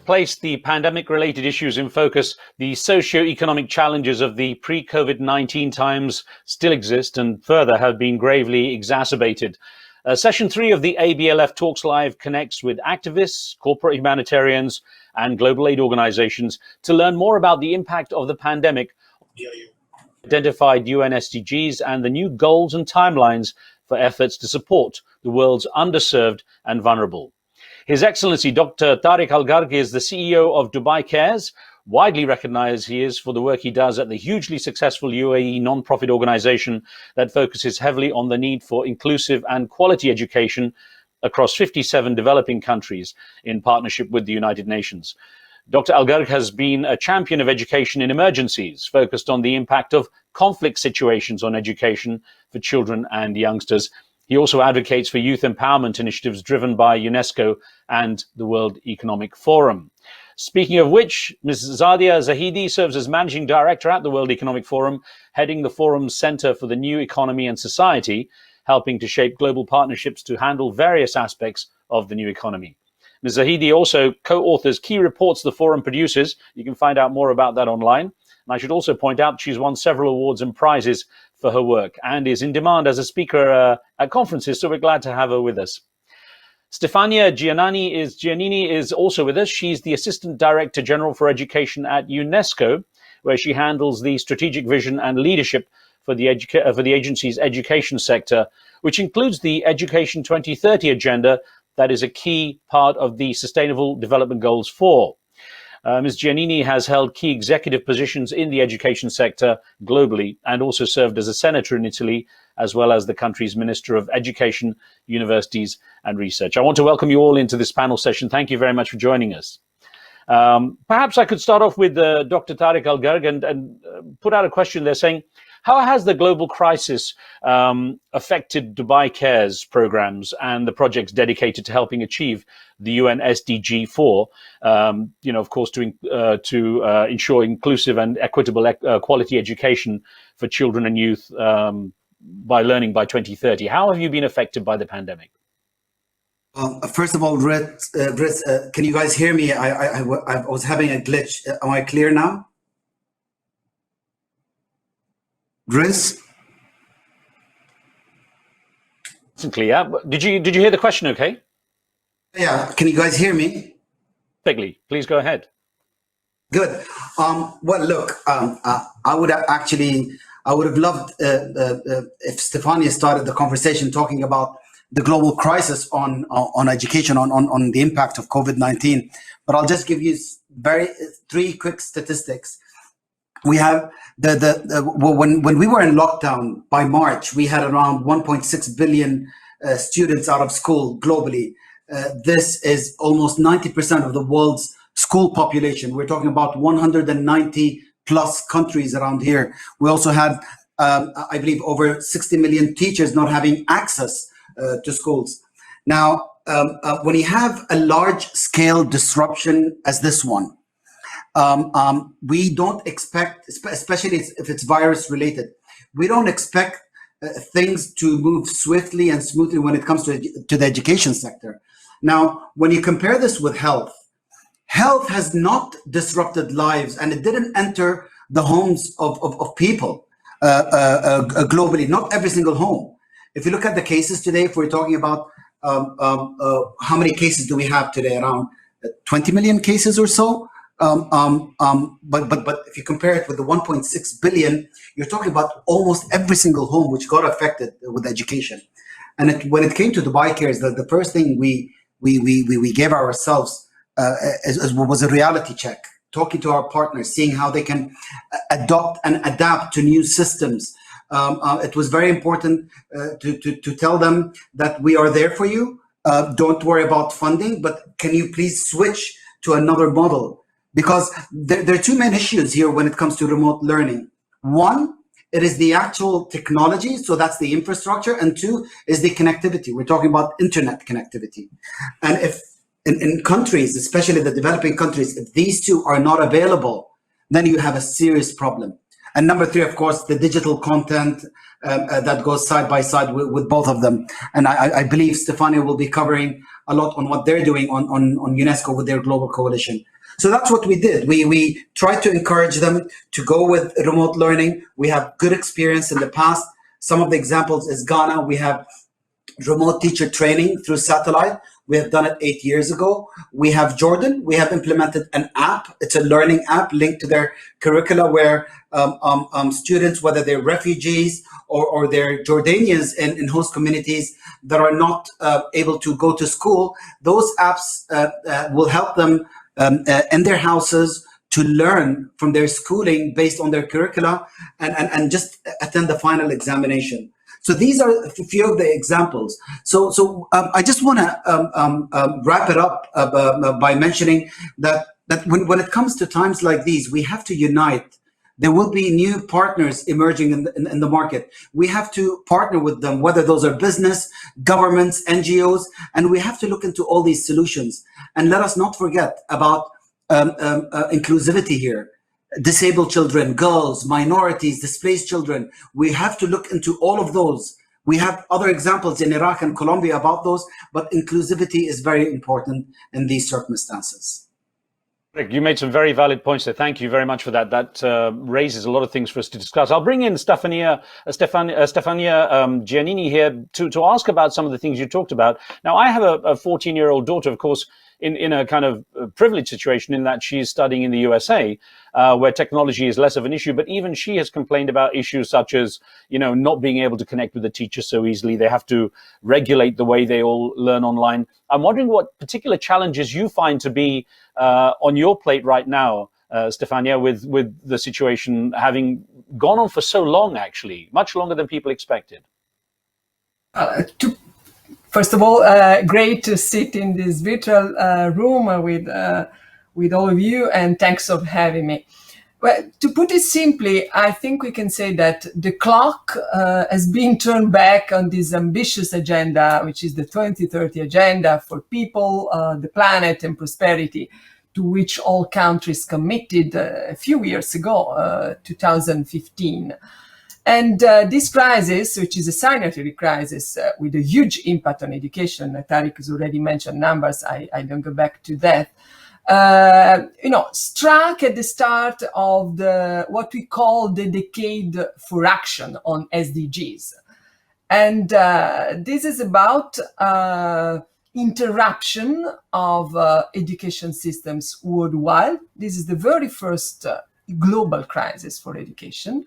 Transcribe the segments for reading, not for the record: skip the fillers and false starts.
placed the pandemic-related issues in focus, the socio-economic challenges of the pre-COVID-19 times still exist and further have been gravely exacerbated. Session 3 of the ABLF Talks Live connects with activists, corporate humanitarians, and global aid organizations to learn more about the impact of the pandemic, identified UN SGDs, and the new goals and timelines for efforts to support the world's underserved and vulnerable. His Excellency Dr. Tariq Al Gurg is the CEO of Dubai Cares. Widely recognized he is for the work he does at the hugely successful UAE non-profit organization that focuses heavily on the need for inclusive and quality education across 57 developing countries in partnership with the United Nations. Dr. Al Gurg has been a champion of education in emergencies, focused on the impact of conflict situations on education for children and youngsters. He also advocates for youth empowerment initiatives driven by UNESCO and the World Economic Forum. Speaking of which, Ms. Saadia Zahidi serves as Managing Director at the World Economic Forum, heading the forum's Center for the New Economy and Society, helping to shape global partnerships to handle various aspects of the new economy. Ms. Zahidi also co-authors key reports the forum produces. You can find out more about that online. And I should also point out she's won several awards and prizes for her work and is in demand as a speaker at conferences, so we're glad to have her with us. Stefania Giannini is also with us. She's the Assistant Director General for Education at UNESCO, where she handles the strategic vision and leadership for the agency's education sector, which includes the Education 2030 agenda that is a key part of the Sustainable Development Goals 4. Ms. Giannini has held key executive positions in the education sector globally and also served as a senator in Italy, as well as the country's Minister of Education, Universities and Research. I want to welcome you all into this panel session. Thank you very much for joining us. Perhaps I could start off with Dr. Tariq Al Gurg and put out a question there saying, how has the global crisis affected Dubai Cares programs and the projects dedicated to helping achieve the UN SDG 4, of course, to ensure inclusive and equitable quality education for children and youth by learning by 2030? How have you been affected by the pandemic? First of all, Britt, can you guys hear me? I was having a glitch. Am I clear now? Driz? It's clear. Did you hear the question okay? Yeah, can you guys hear me? Perfectly. Please go ahead. Good. Well, look, I would have loved if Stefania started the conversation talking about the global crisis on education, on the impact of COVID-19. But I'll just give you three quick statistics. We have when we were in lockdown by March, we had around 1.6 billion students out of school globally. This is almost 90% of the world's school population. We're talking about 190 plus countries around here. We also had, I believe, over 60 million teachers not having access to schools. Now, when you have a large scale disruption as this one, we don't expect, especially if it's virus related, we don't expect things to move swiftly and smoothly when it comes to the education sector. Now, when you compare this with health has not disrupted lives, and it didn't enter the homes of people globally, not every single home. If you look at the cases today, if we're talking about how many cases do we have today, around 20 million cases or so. But if you compare it with the 1.6 billion, you're talking about almost every single home which got affected with education. And when it came to Dubai Cares, the first thing we gave ourselves was a reality check, talking to our partners, seeing how they can adopt and adapt to new systems. It was very important to tell them that we are there for you. Don't worry about funding, but can you please switch to another model? Because there are two main issues here when it comes to remote learning. One, it is the actual technology, so that's the infrastructure, and two is the connectivity. We're talking about internet connectivity. And if in countries, especially the developing countries, if these two are not available, then you have a serious problem. And number three, of course, the digital content that goes side by side with both of them. And I believe Stefania will be covering a lot on what they're doing on UNESCO with their global coalition. So that's what we did. We tried to encourage them to go with remote learning. We have good experience in the past. Some of the examples is Ghana. We have remote teacher training through satellite. We have done it 8 years ago. We have Jordan. We have implemented an app. It's a learning app linked to their curricula where students, whether they're refugees or they're Jordanians in host communities that are not able to go to school, those apps will help them in their houses to learn from their schooling based on their curricula and just attend the final examination. So these are a few of the examples. So I just want to wrap it up by mentioning that when it comes to times like these, we have to unite. There will be new partners emerging in the market. We have to partner with them, whether those are business, governments, NGOs, and we have to look into all these solutions. And let us not forget about inclusivity here. Disabled children, girls, minorities, displaced children. We have to look into all of those. We have other examples in Iraq and Colombia about those, but inclusivity is very important in these circumstances. You made some very valid points there. Thank you very much for that. That raises a lot of things for us to discuss. I'll bring in Stefania Giannini here to ask about some of the things you talked about. Now, I have a 14-year-old daughter, of course, in a kind of privileged situation in that she's studying in the USA, where technology is less of an issue. But even she has complained about issues such as, not being able to connect with the teacher so easily. They have to regulate the way they all learn online. I'm wondering what particular challenges you find to be on your plate right now, Stefania, with the situation having gone on for so long, actually, much longer than people expected. First of all, great to sit in this virtual room with all of you, and thanks for having me. Well, to put it simply, I think we can say that the clock has been turned back on this ambitious agenda, which is the 2030 agenda for people, the planet, and prosperity, to which all countries committed a few years ago, 2015. And this crisis, which is a sanitary crisis with a huge impact on education, Tariq has already mentioned numbers, I don't go back to that, struck at the start of what we call the decade for action on SDGs. And this is about interruption of education systems worldwide. This is the very first global crisis for education.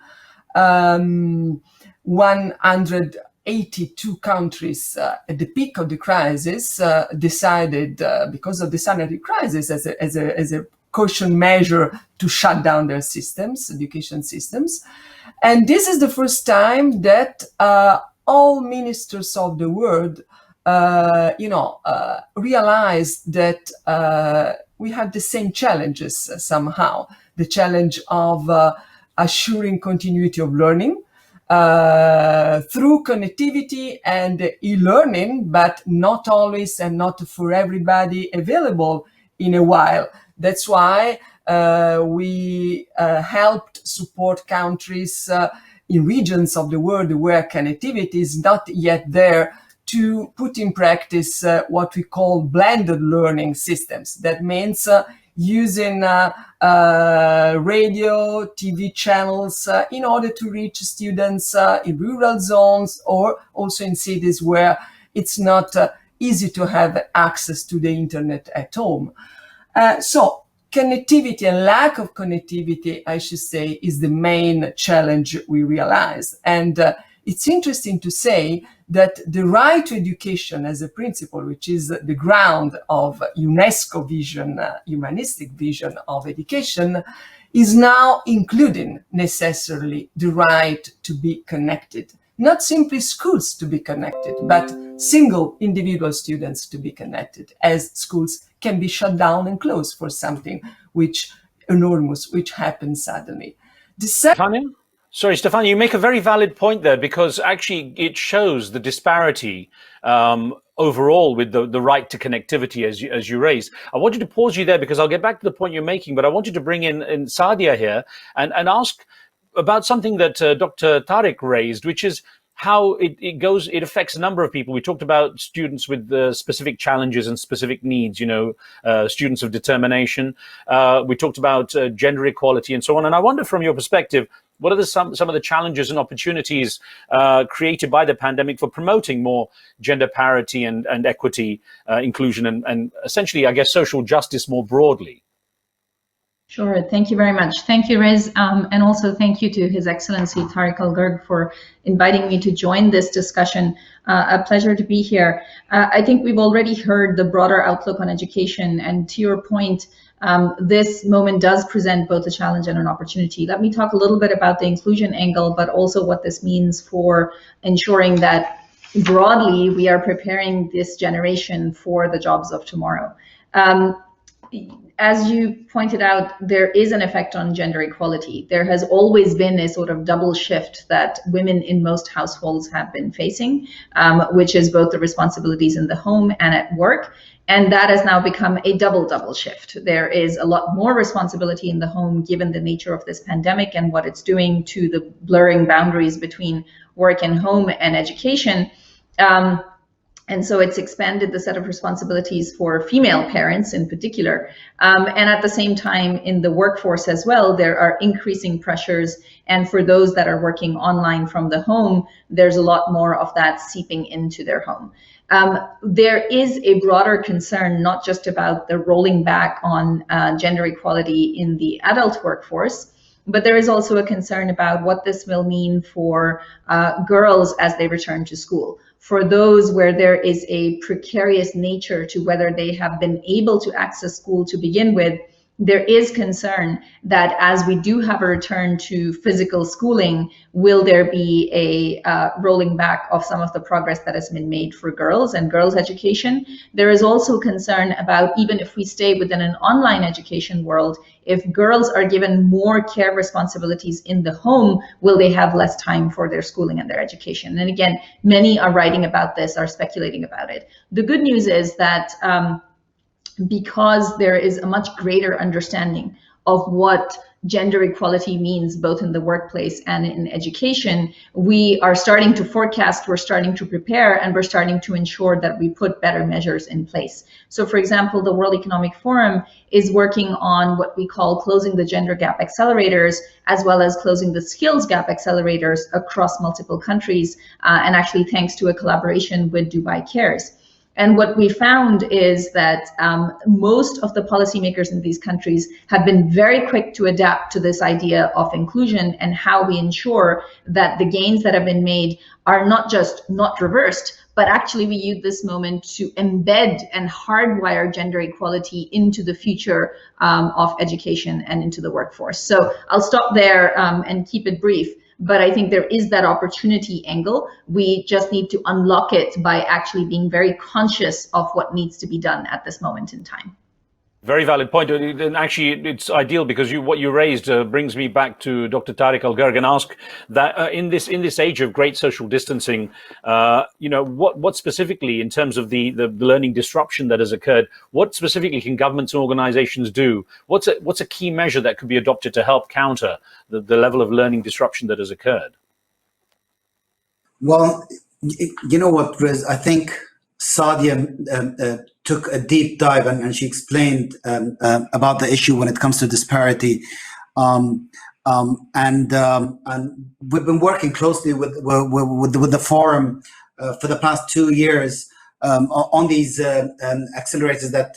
182 countries at the peak of the crisis decided, because of the sanitary crisis, as a caution measure to shut down their systems, education systems. And this is the first time that all ministers of the world, realized that we have the same challenges somehow. The challenge of assuring continuity of learning through connectivity and e-learning, but not always and not for everybody available in a while. That's why we helped support countries in regions of the world where connectivity is not yet there to put in practice what we call blended learning systems. That means using radio, TV channels in order to reach students in rural zones or also in cities where it's not easy to have access to the internet at home. So connectivity and lack of connectivity, I should say, is the main challenge we realize. And it's interesting to say that the right to education as a principle, which is the ground of UNESCO vision, humanistic vision of education, is now including necessarily the right to be connected. Not simply schools to be connected, but single individual students to be connected, as schools can be shut down and closed for something which happens suddenly. Sorry, Stefania, you make a very valid point there, because actually it shows the disparity overall with the right to connectivity as you raised. I wanted to pause you there because I'll get back to the point you're making, but I wanted to bring in Saadia here and ask about something that Dr. Tariq raised, which is how it affects a number of people. We talked about students with specific challenges and specific needs, students of determination. We talked about gender equality and so on. And I wonder, from your perspective, what are some of the challenges and opportunities created by the pandemic for promoting more gender parity and equity, inclusion, and essentially, I guess, social justice more broadly? Sure. Thank you very much. Thank you, Riz. And also thank you to His Excellency Tariq Al Gurg for inviting me to join this discussion. A pleasure to be here. I think we've already heard the broader outlook on education. And to your point, this moment does present both a challenge and an opportunity. Let me talk a little bit about the inclusion angle, but also what this means for ensuring that broadly we are preparing this generation for the jobs of tomorrow. As you pointed out, there is an effect on gender equality. There has always been a sort of double shift that women in most households have been facing, which is both the responsibilities in the home and at work. And that has now become a double shift. There is a lot more responsibility in the home given the nature of this pandemic and what it's doing to the blurring boundaries between work and home and education. And so it's expanded the set of responsibilities for female parents in particular. And at the same time, in the workforce as well, there are increasing pressures. And for those that are working online from the home, there's a lot more of that seeping into their home. There is a broader concern, not just about the rolling back on gender equality in the adult workforce, but there is also a concern about what this will mean for girls as they return to school. For those where there is a precarious nature to whether they have been able to access school to begin with, there is concern that as we do have a return to physical schooling, will there be a rolling back of some of the progress that has been made for girls and girls' education? There is also concern about, even if we stay within an online education world, if girls are given more care responsibilities in the home, will they have less time for their schooling and their education? And again, many are writing about this, are speculating about it. The good news is that because there is a much greater understanding of what gender equality means both in the workplace and in education, we are starting to forecast, we're starting to prepare, and we're starting to ensure that we put better measures in place. So for example, the World Economic Forum is working on what we call closing the gender gap accelerators, as well as closing the skills gap accelerators across multiple countries, and actually thanks to a collaboration with Dubai Cares. And what we found is that most of the policymakers in these countries have been very quick to adapt to this idea of inclusion and how we ensure that the gains that have been made are not just not reversed, but actually we use this moment to embed and hardwire gender equality into the future of education and into the workforce. So I'll stop there and keep it brief. But I think there is that opportunity angle. We just need to unlock it by actually being very conscious of what needs to be done at this moment in time. Very valid point. And actually, it's ideal because what you raised brings me back to Dr. Tariq Al Gurg and ask that in this age of great social distancing, what specifically, in terms of the learning disruption that has occurred, what specifically can governments and organizations do? What's a key measure that could be adopted to help counter the level of learning disruption that has occurred? Well, you know what, Riz, I think Saadia took a deep dive and she explained about the issue when it comes to disparity. And we've been working closely with the forum for the past 2 years on these accelerators that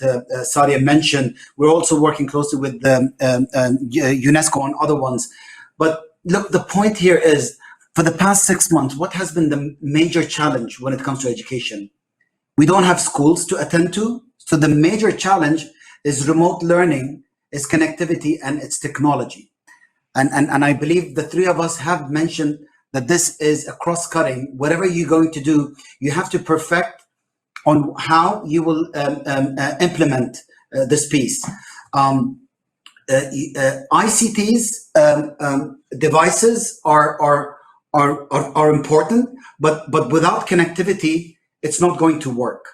Saadia mentioned. We're also working closely with UNESCO on other ones. But look, the point here is, for the past 6 months, what has been the major challenge when it comes to education? We don't have schools to attend to. So the major challenge is remote learning, is connectivity, and it's technology. And I believe the three of us have mentioned that this is a cross-cutting. Whatever you're going to do, you have to perfect on how you will implement this piece. ICTs devices are important, but without connectivity, it's not going to work.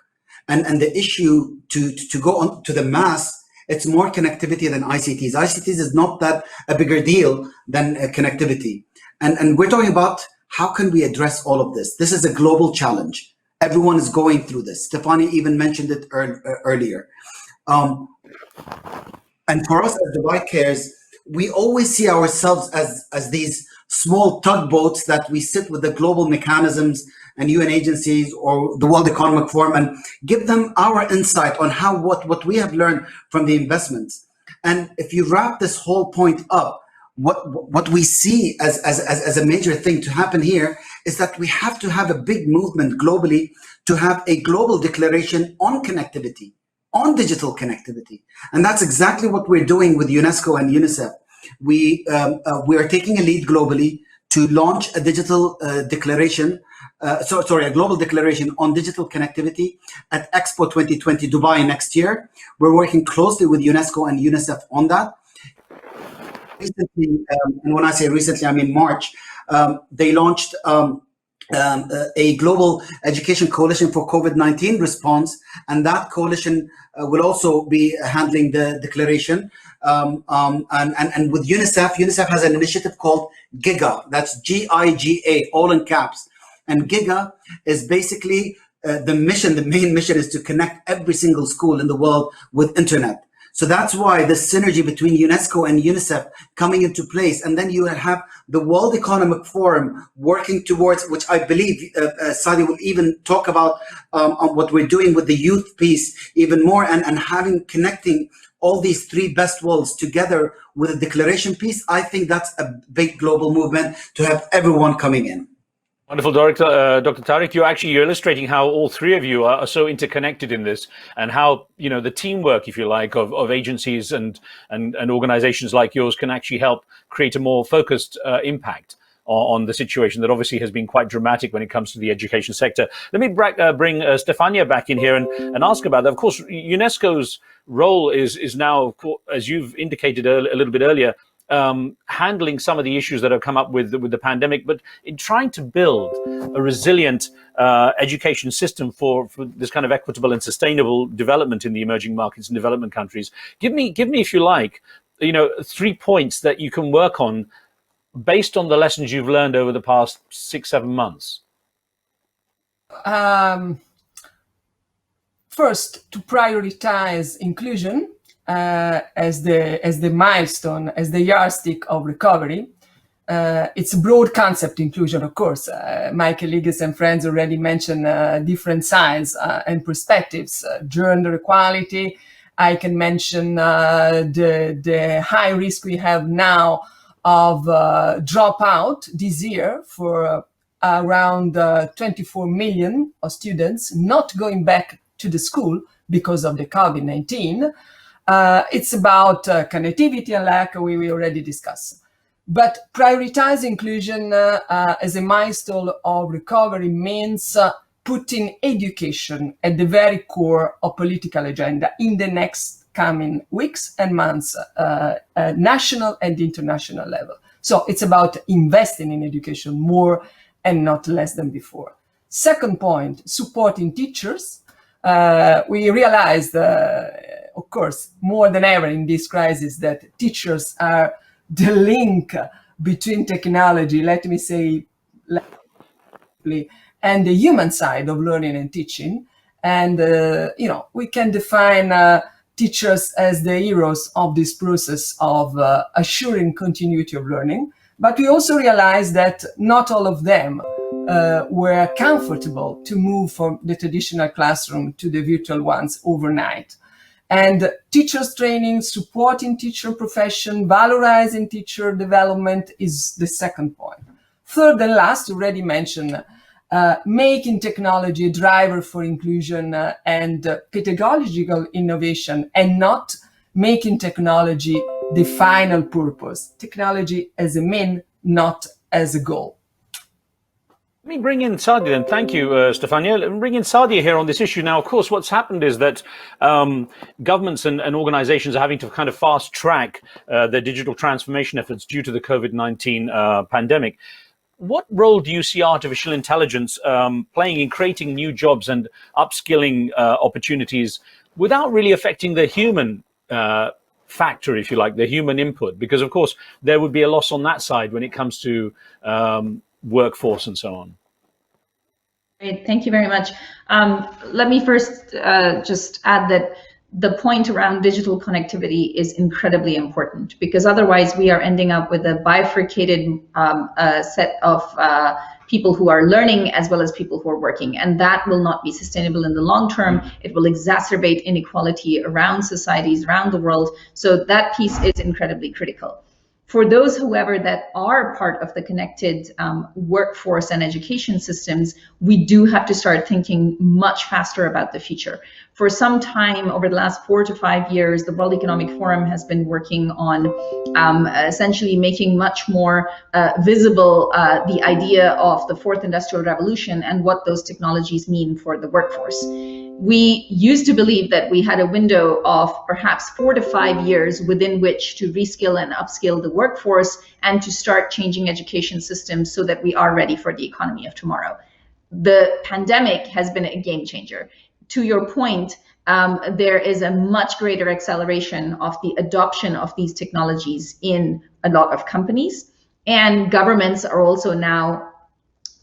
And the issue to go on to the mass, it's more connectivity than ICTs. ICTs is not that a bigger deal than connectivity. And we're talking about how can we address all of this? This is a global challenge. Everyone is going through this. Stefania even mentioned it earlier. And for us as Dubai Cares, we always see ourselves as these small tugboats that we sit with the global mechanisms and UN agencies or the World Economic Forum and give them our insight on how what we have learned from the investments. And if you wrap this whole point up, what we see as a major thing to happen here is that we have to have a big movement globally to have a global declaration on connectivity, on digital connectivity. And that's exactly what we're doing with UNESCO and UNICEF. We are taking a lead globally to launch a digital declaration, a global declaration on digital connectivity at Expo 2020 Dubai next year. We're working closely with UNESCO and UNICEF on that. Recently, and when I say recently, I mean March, they launched a global education coalition for COVID-19 response, and that coalition will also be handling the declaration. And with UNICEF, UNICEF has an initiative called GIGA. That's GIGA, all in caps. And GIGA is basically the main mission is to connect every single school in the world with internet. So that's why the synergy between UNESCO and UNICEF coming into place. And then you have the World Economic Forum working towards, which I believe Saadia will even talk about on what we're doing with the youth piece even more, and connecting all these three best worlds together with a declaration piece. I think that's a big global movement to have everyone coming in. Wonderful, Dr. Tariq. You're illustrating how all three of you are so interconnected in this, and how the teamwork, if you like, of agencies and organizations like yours can actually help create a more focused impact on the situation that obviously has been quite dramatic when it comes to the education sector. Let me bring Stefania back in here and ask about that. Of course, UNESCO's role is now, as you've indicated a little bit earlier, handling some of the issues that have come up with the pandemic, but in trying to build a resilient education system for this kind of equitable and sustainable development in the emerging markets and development countries. Give me, if you like, 3 points that you can work on based on the lessons you've learned over the past 6-7 months. First, to prioritize inclusion as the milestone, as the yardstick of recovery. It's a broad concept, inclusion, of course. My colleagues and friends already mentioned different sides and perspectives. Gender equality. I can mention the high risk we have now of dropout this year for around 24 million of students not going back to the school because of the COVID-19. It's about connectivity and lack, we already discussed. But prioritize inclusion as a milestone of recovery means putting education at the very core of political agenda in the next coming weeks and months, national and international level. So it's about investing in education more and not less than before. Second point, supporting teachers. We realized, of course, more than ever in this crisis, that teachers are the link between technology, let me say, and the human side of learning and teaching. And, we can define teachers as the heroes of this process of assuring continuity of learning. But we also realized that not all of them were comfortable to move from the traditional classroom to the virtual ones overnight. And teachers training, supporting teacher profession, valorizing teacher development is the second point. Third and last, already mentioned, making technology a driver for inclusion and pedagogical innovation, and not making technology the final purpose. Technology as a mean, not as a goal. Let me bring in Saadia then. Thank you, Stefania. Let me bring in Saadia here on this issue. Now, of course, what's happened is that governments and organizations are having to kind of fast track their digital transformation efforts due to the COVID-19 pandemic. What role do you see artificial intelligence playing in creating new jobs and upskilling opportunities without really affecting the human factor, if you like, the human input? Because, of course, there would be a loss on that side when it comes to workforce and so on? Great, thank you very much. Let me first just add that the point around digital connectivity is incredibly important, because otherwise we are ending up with a bifurcated set of people who are learning as well as people who are working, and that will not be sustainable in the long term. It will exacerbate inequality around societies around the world. So that piece is incredibly critical. For those, however, that are part of the connected workforce and education systems, we do have to start thinking much faster about the future. For some time, over the last 4 to 5 years, the World Economic Forum has been working on essentially making much more visible the idea of the fourth industrial revolution and what those technologies mean for the workforce. We used to believe that we had a window of perhaps 4 to 5 years within which to reskill and upskill the workforce and to start changing education systems so that we are ready for the economy of tomorrow. The pandemic has been a game changer. To your point, there is a much greater acceleration of the adoption of these technologies in a lot of companies, and governments are also now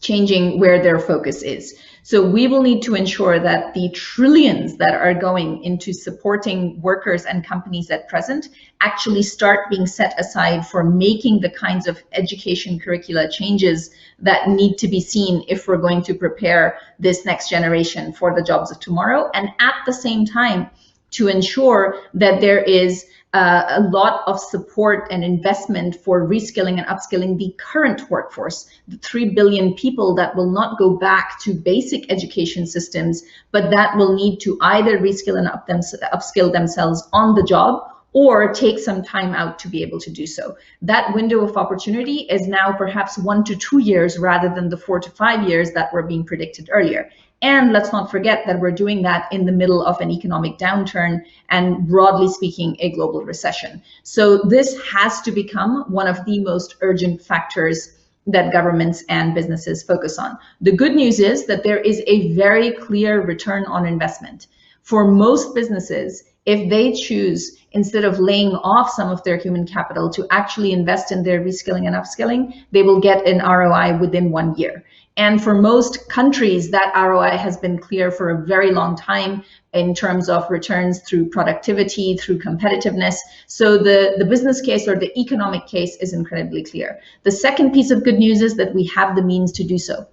changing where their focus is. So we will need to ensure that the trillions that are going into supporting workers and companies at present actually start being set aside for making the kinds of education curricula changes that need to be seen if we're going to prepare this next generation for the jobs of tomorrow. And at the same time, to ensure that there is a lot of support and investment for reskilling and upskilling the current workforce, the 3 billion people that will not go back to basic education systems, but that will need to either reskill and upskill themselves on the job or take some time out to be able to do so. That window of opportunity is now perhaps 1 to 2 years rather than the 4 to 5 years that were being predicted earlier. And let's not forget that we're doing that in the middle of an economic downturn and, broadly speaking, a global recession. So this has to become one of the most urgent factors that governments and businesses focus on. The good news is that there is a very clear return on investment. For most businesses, if they choose, instead of laying off some of their human capital, to actually invest in their reskilling and upskilling, they will get an ROI within 1 year. And for most countries, that ROI has been clear for a very long time in terms of returns through productivity, through competitiveness. So the business case or the economic case is incredibly clear. The second piece of good news is that we have the means to do so.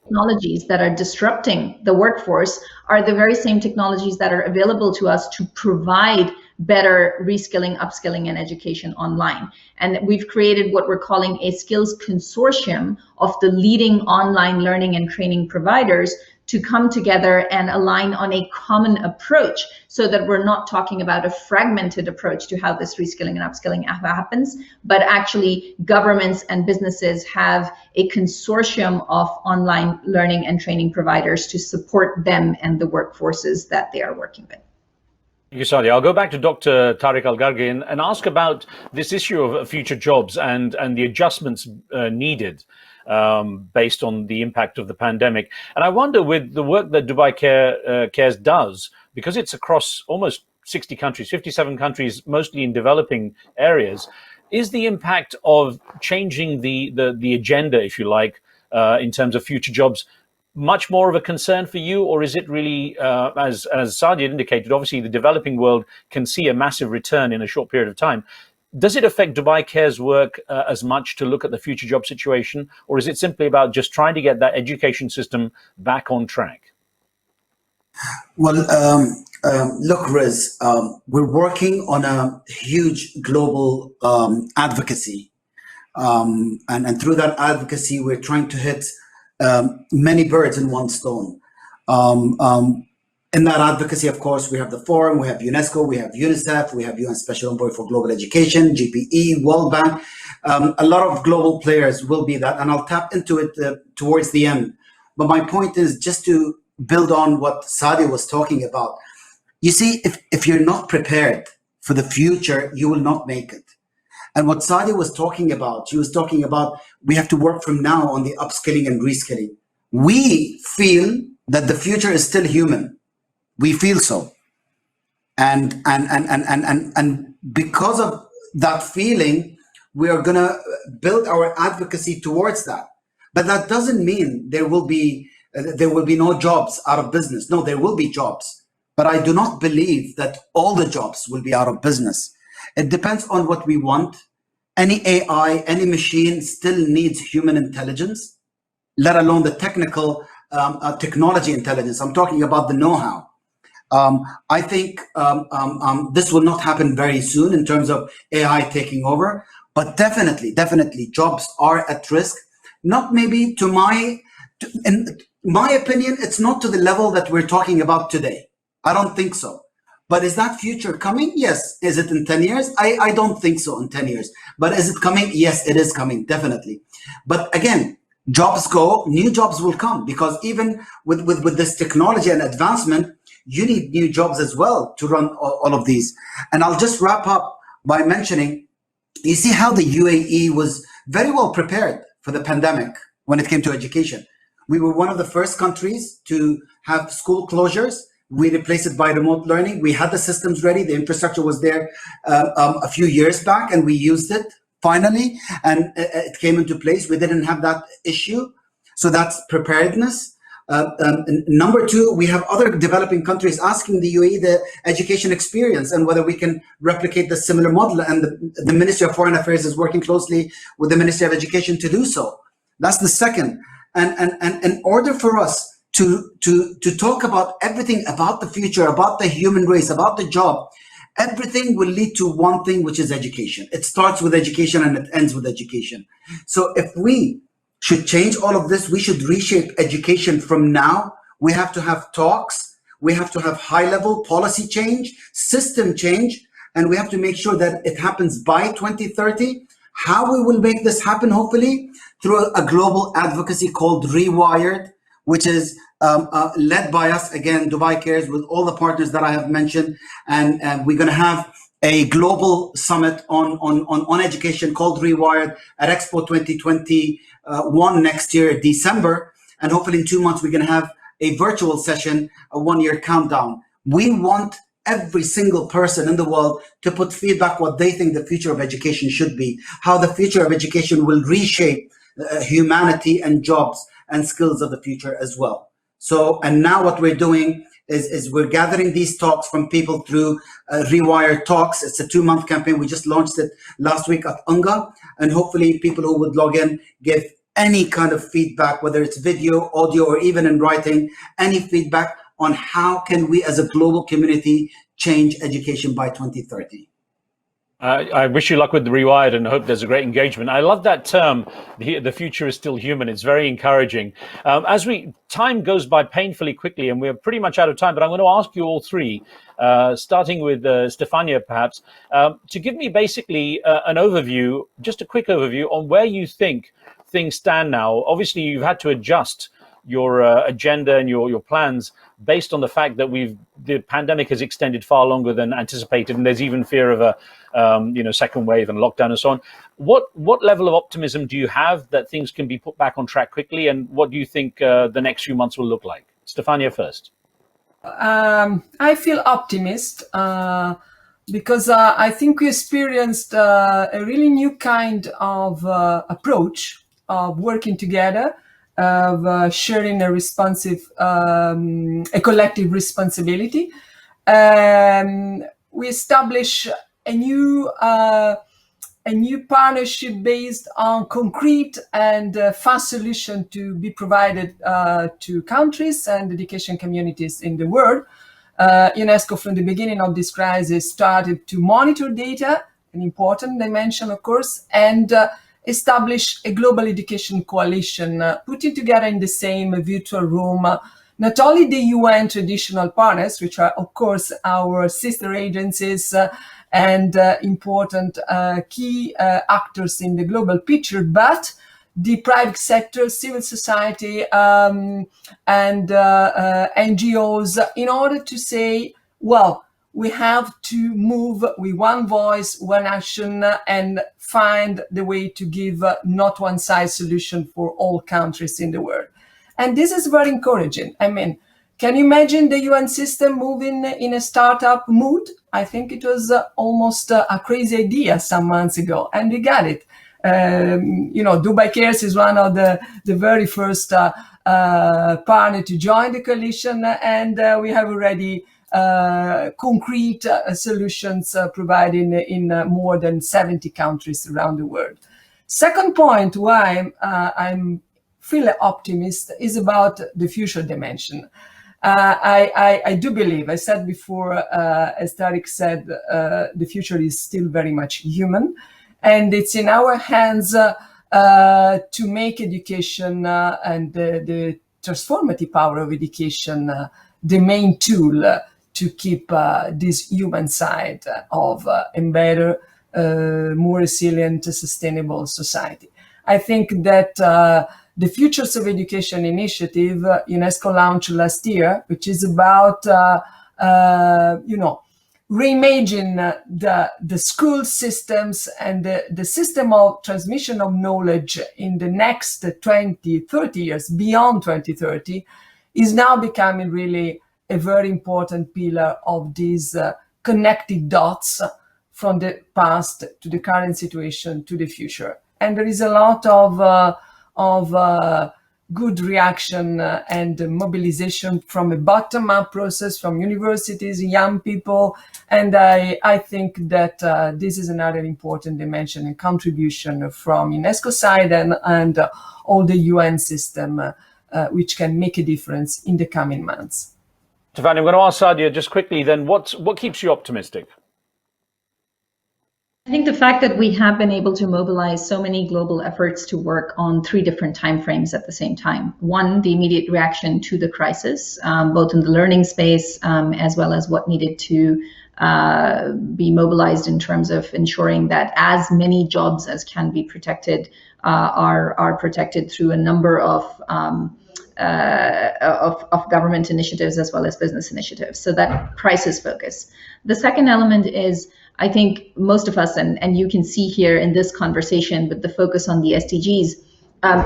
Technologies that are disrupting the workforce are the very same technologies that are available to us to provide better reskilling, upskilling, and education online. And we've created what we're calling a skills consortium of the leading online learning and training providers to come together and align on a common approach so that we're not talking about a fragmented approach to how this reskilling and upskilling happens, but actually governments and businesses have a consortium of online learning and training providers to support them and the workforces that they are working with. Thank you, Saadia. I'll go back to Dr. Tariq Al Gurg and ask about this issue of future jobs and the adjustments needed based on the impact of the pandemic. And I wonder, with the work that Dubai Cares does, because it's across almost 60 countries, 57 countries, mostly in developing areas, is the impact of changing the agenda, if you like, in terms of future jobs, much more of a concern for you, or is it really, as Saadia indicated, obviously the developing world can see a massive return in a short period of time. Does it affect Dubai Care's work as much to look at the future job situation, or is it simply about just trying to get that education system back on track? Well, look, Riz, we're working on a huge global advocacy. And through that advocacy, we're trying to hit many birds in one stone. In that advocacy, of course, we have the forum, we have UNESCO, we have UNICEF, we have UN Special Envoy for Global Education, GPE, World Bank. A lot of global players will be that, and I'll tap into it towards the end. But my point is just to build on what Saadia was talking about. You see, if you're not prepared for the future, you will not make it. And what Saadia was talking about, she was talking about we have to work from now on the upskilling and reskilling. We feel that the future is still human. We feel so. And because of that feeling, We are going to build our advocacy towards that. But that doesn't mean there will be no jobs out of business. No, there will be jobs. But I do not believe that all the jobs will be out of business. It depends on what we want. Any AI, any machine still needs human intelligence, let alone the technical technology intelligence. I'm talking about the know-how. I think this will not happen very soon in terms of AI taking over, but definitely jobs are at risk. Not maybe in my opinion, it's not to the level that we're talking about today. I don't think so. But is that future coming? Yes. Is it in 10 years? I don't think so in 10 years. But is it coming? Yes, it is coming, definitely. But again, jobs go, new jobs will come, because even with this technology and advancement, you need new jobs as well to run all of these. And I'll just wrap up by mentioning, you see how the UAE was very well prepared for the pandemic when it came to education. We were one of the first countries to have school closures. We replaced it by remote learning. We had the systems ready. The infrastructure was there a few years back, and we used it finally, and it came into place. We didn't have that issue. So that's preparedness. Number two, we have other developing countries asking the UAE the education experience and whether we can replicate the similar model. And the Ministry of Foreign Affairs is working closely with the Ministry of Education to do so. That's the second. And in order for us to talk about everything about the future, about the human race, about the job, everything will lead to one thing, which is education. It starts with education and it ends with education. So if we should change all of this, we should reshape education from now. We have to have talks. We have to have high-level policy change, system change, and we have to make sure that it happens by 2030. How we will make this happen, hopefully, through a global advocacy called Rewired, which is led by us, again, Dubai Cares, with all the partners that I have mentioned. And we're going to have a global summit on education called Rewired at Expo 2021 next year, December. And hopefully in 2 months, we're going to have a virtual session, a 1-year countdown. We want every single person in the world to put feedback what they think the future of education should be, how the future of education will reshape humanity and jobs and skills of the future as well. So, and now what we're doing is we're gathering these talks from people through Rewired Talks. It's a 2-month campaign. We just launched it last week at UNGA, and hopefully people who would log in give any kind of feedback, whether it's video, audio, or even in writing, any feedback on how can we as a global community change education by 2030. I wish you luck with the Rewired and hope there's a great engagement. I love that term, the future is still human. It's very encouraging. Time goes by painfully quickly and we're pretty much out of time, but I'm going to ask you all three, starting with Stefania perhaps, to give me basically an overview, just a quick overview on where you think things stand now. Obviously, you've had to adjust your agenda and your plans based on the fact that the pandemic has extended far longer than anticipated, and there's even fear of a second wave and lockdown and so on. What level of optimism do you have that things can be put back on track quickly, and what do you think the next few months will look like? Stefania first. I feel optimist because I think we experienced a really new kind of approach of working together, of sharing a collective responsibility. We establish a new partnership based on concrete and fast solution to be provided to countries and education communities in the world. UNESCO from the beginning of this crisis started to monitor data, an important dimension, of course, and establish a global education coalition, putting together in the same virtual room not only the UN traditional partners, which are, of course, our sister agencies and important key actors in the global picture, but the private sector, civil society, and NGOs, in order to say, well, we have to move with one voice, one action, and find the way to give not one size solution for all countries in the world. And this is very encouraging. I mean, Can you imagine the UN system moving in a startup mood? I think it was almost a crazy idea some months ago, and we got it. Dubai Cares is one of the very first partner to join the coalition, and we have already concrete solutions provided in more than 70 countries around the world. Second point why I'm feel optimist is about the future dimension. I do believe, I said before, as Tariq said, the future is still very much human, and it's in our hands to make education and the transformative power of education the main tool to keep this human side of a better, more resilient, sustainable society. I think that the Futures of Education initiative UNESCO launched last year, which is about reimagine the school systems and the system of transmission of knowledge in the next 20, 30 years, beyond 2030, is now becoming really a very important pillar of these connected dots from the past to the current situation to the future. And there is a lot of good reaction and mobilization from a bottom-up process from universities, young people, and I think that this is another important dimension and contribution from UNESCO side and all the UN system, which can make a difference in the coming months. Stefania, I'm going to ask Saadia just quickly then, what keeps you optimistic? I think the fact that we have been able to mobilize so many global efforts to work on 3 different timeframes at the same time. One, the immediate reaction to the crisis, both in the learning space as well as what needed to be mobilized in terms of ensuring that as many jobs as can be protected are protected through a number of government initiatives as well as business initiatives. So that crisis focus. The second element is, I think most of us, and you can see here in this conversation with the focus on the SDGs,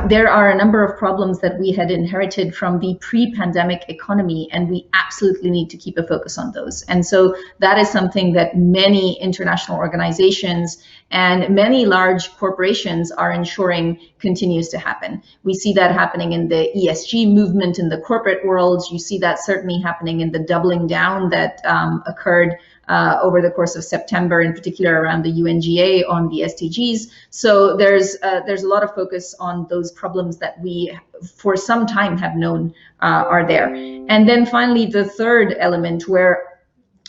there are a number of problems that we had inherited from the pre-pandemic economy, and we absolutely need to keep a focus on those. And so that is something that many international organizations and many large corporations are ensuring continues to happen. We see that happening in the ESG movement in the corporate world. You see that certainly happening in the doubling down that occurred over the course of September, in particular around the UNGA on the SDGs. So there's a lot of focus on those problems that we for some time have known are there. And then finally, the third element where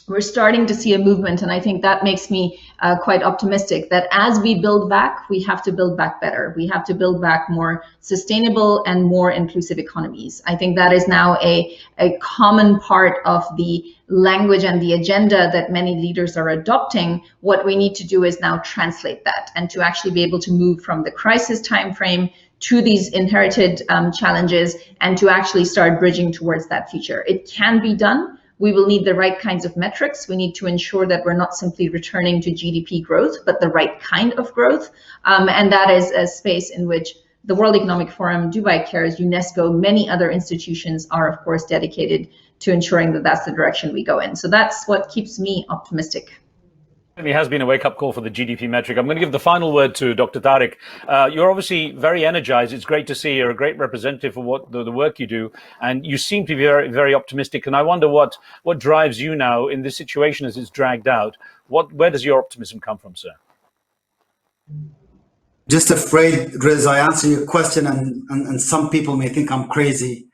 we're starting to see a movement, and I think that makes me quite optimistic, that as we build back, we have to build back better. We have to build back more sustainable and more inclusive economies. I think that is now a common part of the language and the agenda that many leaders are adopting. What we need to do is now translate that and to actually be able to move from the crisis timeframe to these inherited challenges and to actually start bridging towards that future. It can be done. We will need the right kinds of metrics. We need to ensure that we're not simply returning to GDP growth, but the right kind of growth. And that is a space in which the World Economic Forum, Dubai Cares, UNESCO, many other institutions are, of course, dedicated to ensuring that that's the direction we go in. So that's what keeps me optimistic. It has been a wake-up call for the GDP metric. I'm going to give the final word to Dr. Tariq. You're obviously very energized. It's great to see you're a great representative for what the work you do, and you seem to be very, very optimistic. And I wonder what drives you now in this situation as it's dragged out. Where does your optimism come from, sir? Just afraid, Riz, I answer your question, and some people may think I'm crazy,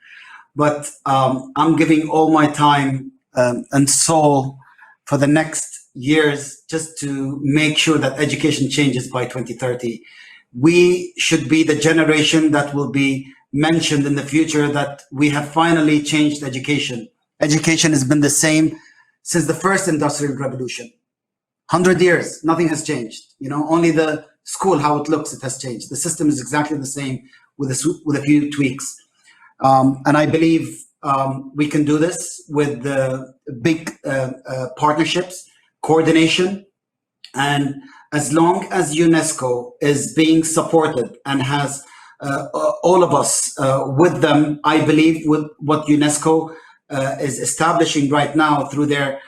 but I'm giving all my time and soul for the next years just to make sure that education changes by 2030. We should be the generation that will be mentioned in the future that we have finally changed education. Education has been the same since the first industrial revolution. 100 years, nothing has changed. Only the school, how it looks, it has changed. The system is exactly the same with a few tweaks. And I believe we can do this with the big partnerships, coordination, and as long as UNESCO is being supported and has all of us with them, I believe with what UNESCO is establishing right now through their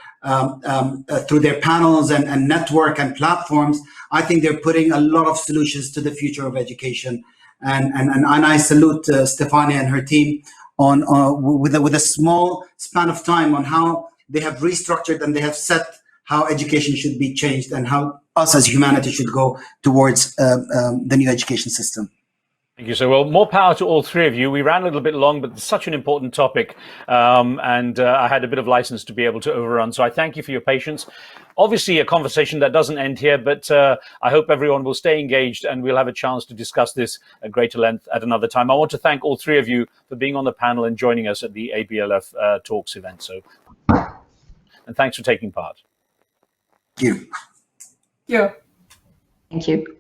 panels and network and platforms, I think they're putting a lot of solutions to the future of education. And I salute Stefania and her team on with a small span of time on how they have restructured and they have set how education should be changed and how us as humanity should go towards the new education system. Thank you. So, well, more power to all three of you. We ran a little bit long, but it's such an important topic. And I had a bit of license to be able to overrun. So I thank you for your patience. Obviously, a conversation that doesn't end here, but I hope everyone will stay engaged and we'll have a chance to discuss this at greater length at another time. I want to thank all three of you for being on the panel and joining us at the ABLF Talks event. So, and thanks for taking part. Thank you. Yeah. Thank you.